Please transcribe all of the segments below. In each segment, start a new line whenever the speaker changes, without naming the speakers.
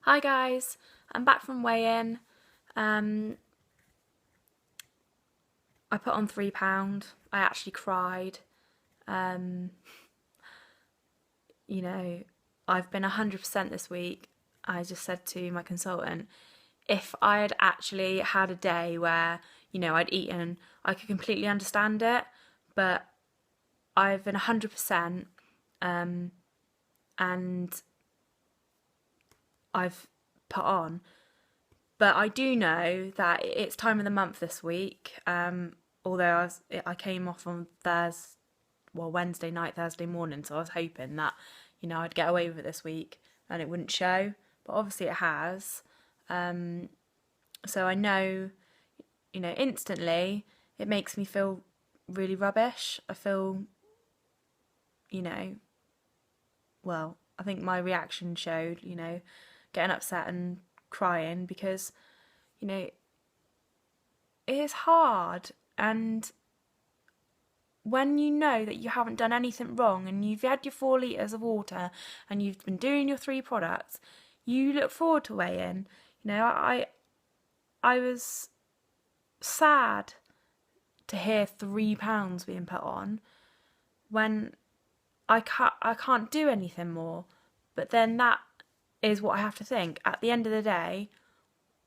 Hi guys, I'm back from weigh-in. I put on £3. I actually cried. Um, I've been 100% this week. I just said to my consultant, if I had actually had a day where, I'd eaten, I could completely understand it, but I've been 100%, and I've put on. But I do know that it's time of the month this week. Although I came off on Wednesday night, Thursday morning, so I was hoping that, I'd get away with it this week and it wouldn't show. But obviously it has. So I know, instantly it makes me feel really rubbish. I feel, I think my reaction showed, getting upset and crying because, it is hard. And when you know that you haven't done anything wrong and you've had your 4 litres of water and you've been doing your 3 products, you look forward to weigh-in. I was sad to hear £3 being put on when I can't do anything more. But then that is what I have to think. At the end of the day,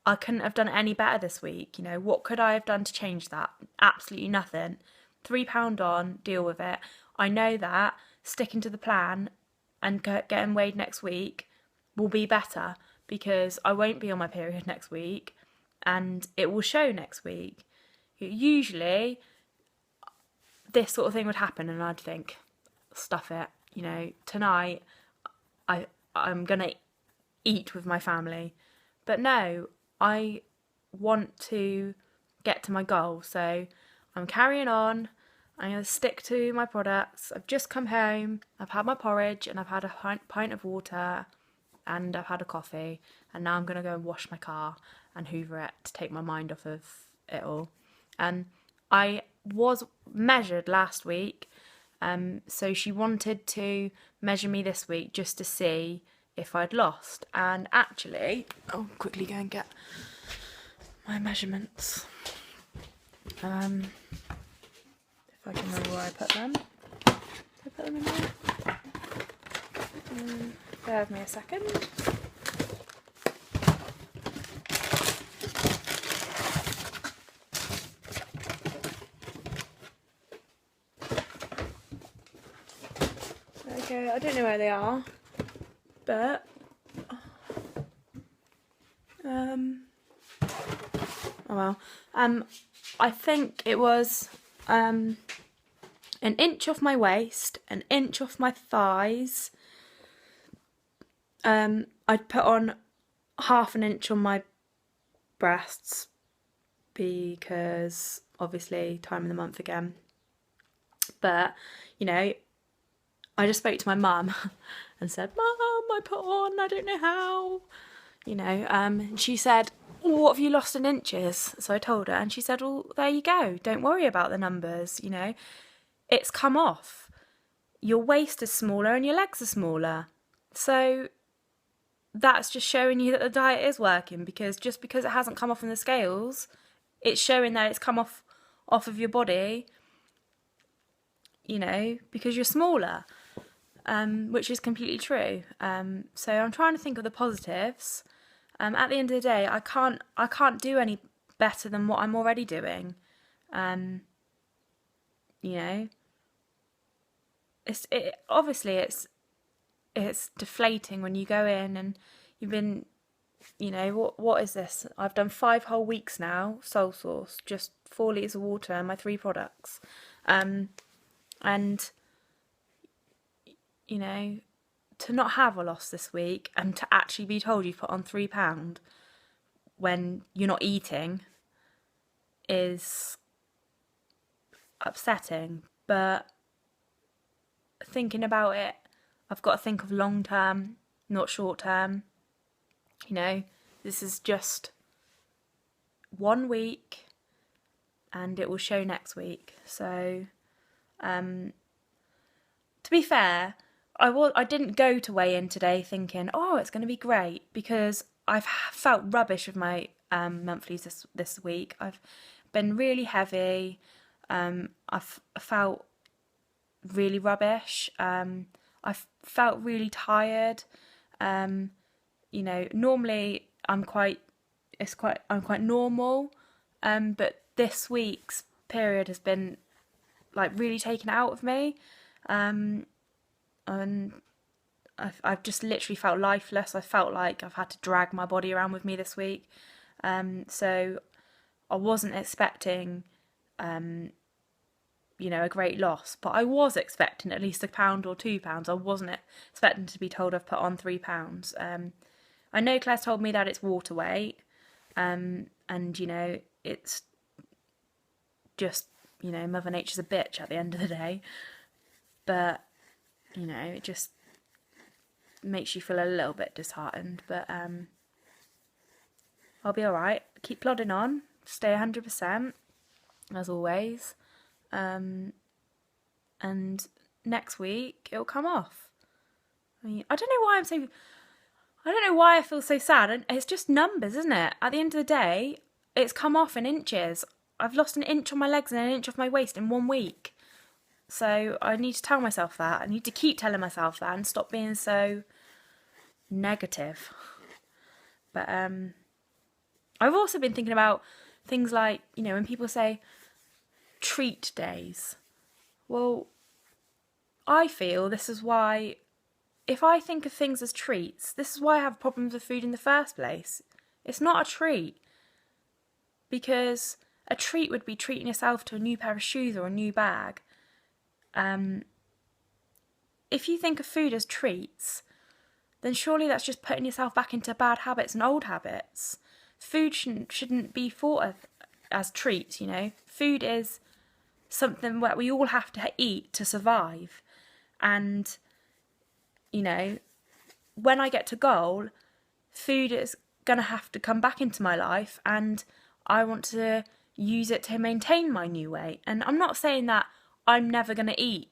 I couldn't have done any better this week. What could I have done to change that? Absolutely nothing. £3 on, deal with it. I know that sticking to the plan and getting weighed next week will be better because I won't be on my period next week and it will show next week. Usually this sort of thing would happen and I'd think, stuff it, tonight I'm gonna eat with my family. But no, I want to get to my goal, so I'm carrying on. I'm going to stick to my products. I've just come home, I've had my porridge and I've had a pint of water and I've had a coffee, and now I'm going to go and wash my car and hoover it to take my mind off of it all. And I was measured last week, so she wanted to measure me this week just to see if I'd lost. And actually, I'll quickly go and get my measurements. If I can remember where I put them. Did I put them in there? Bear with me a second. Okay, I don't know where they are, but I think it was an inch off my waist, an inch off my thighs. I'd put on half an inch on my breasts because obviously time of the month again. But, I just spoke to my mum and said, Mum, I put on, I don't know how. And she said, oh, what have you lost in inches? So I told her and she said, well, there you go. Don't worry about the numbers, It's come off. Your waist is smaller and your legs are smaller. So that's just showing you that the diet is working, because just because it hasn't come off in the scales, it's showing that it's come off of your body, because you're smaller, which is completely true. So I'm trying to think of the positives. At the end of the day, I can't do any better than what I'm already doing. Obviously it's deflating when you go in and you've been, what is this? I've done 5 whole weeks now, Soul Source, just 4 litres of water and my 3 products. And, to not have a loss this week and to actually be told you've put on £3 when you're not eating is upsetting. But thinking about it, I've got to think of long term, not short term. This is just 1 week and it will show next week. So, to be fair, I didn't go to weigh in today thinking, oh, it's going to be great, because I've felt rubbish with my monthlies this week. I've been really heavy. I've felt really rubbish. I've felt really tired. Normally I'm quite normal, but this week's period has been like really taken out of me, and I've just literally felt lifeless. I felt like I've had to drag my body around with me this week. So I wasn't expecting, a great loss, but I was expecting at least £1 or £2. I wasn't expecting to be told I've put on £3. I know Claire's told me that it's water weight, and it's just, Mother Nature's a bitch at the end of the day, but it just makes you feel a little bit disheartened. But I'll be alright. Keep plodding on, stay 100% as always, and next week it'll come off. I mean, I don't know why I feel so sad. And it's just numbers, isn't it? At the end of the day, it's come off in inches. I've lost an inch on my legs and an inch off my waist in 1 week. So I need to tell myself that. I need to keep telling myself that and stop being so negative. But I've also been thinking about things like, when people say treat days. Well, I feel this is why, if I think of things as treats, this is why I have problems with food in the first place. It's not a treat. Because a treat would be treating yourself to a new pair of shoes or a new bag. If you think of food as treats, then surely that's just putting yourself back into bad habits and old habits. Food shouldn't be thought of as treats, Food is something that we all have to eat to survive. And, when I get to goal, food is going to have to come back into my life, and I want to use it to maintain my new weight. And I'm not saying that I'm never going to eat,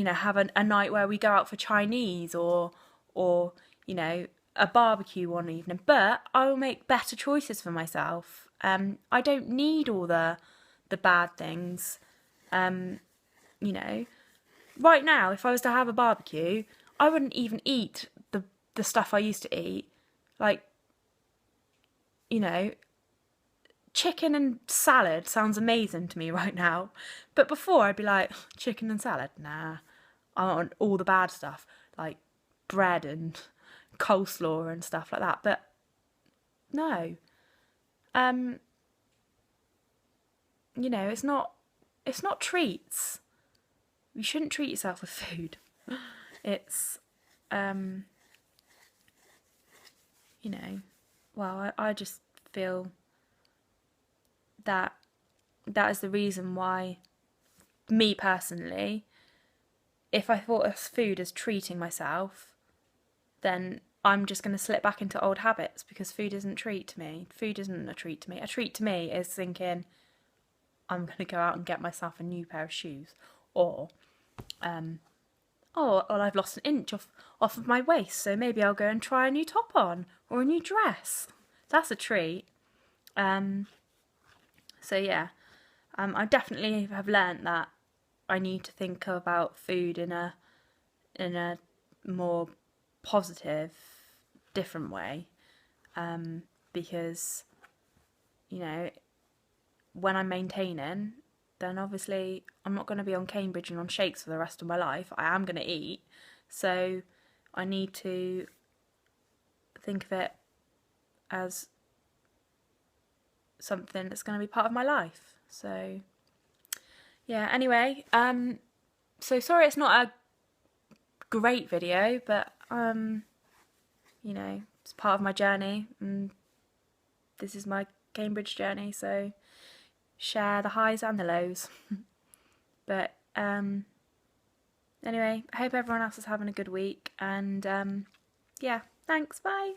have a night where we go out for Chinese or a barbecue one evening, but I will make better choices for myself. I don't need all the bad things. Right now, if I was to have a barbecue, I wouldn't even eat the stuff I used to eat. Like, chicken and salad sounds amazing to me right now. But before, I'd be like, chicken and salad? Nah. I want all the bad stuff, like bread and coleslaw and stuff like that. But no. It's not treats. You shouldn't treat yourself with food. It's, I just feel that is the reason why, me personally, if I thought of food as treating myself, then I'm just going to slip back into old habits, because food isn't a treat to me. Food isn't a treat to me. A treat to me is thinking, I'm going to go out and get myself a new pair of shoes, or I've lost an inch off of my waist, so maybe I'll go and try a new top on, or a new dress. That's a treat. So yeah, I definitely have learnt that I need to think about food in a more positive, different way, because when I'm maintaining, then obviously I'm not going to be on Cambridge and on shakes for the rest of my life. I am going to eat, so I need to think of it as something that's going to be part of my life. So yeah, anyway, so sorry it's not a great video, but it's part of my journey, and this is my Cambridge journey, so share the highs and the lows. But anyway, I hope everyone else is having a good week, and yeah, thanks, bye.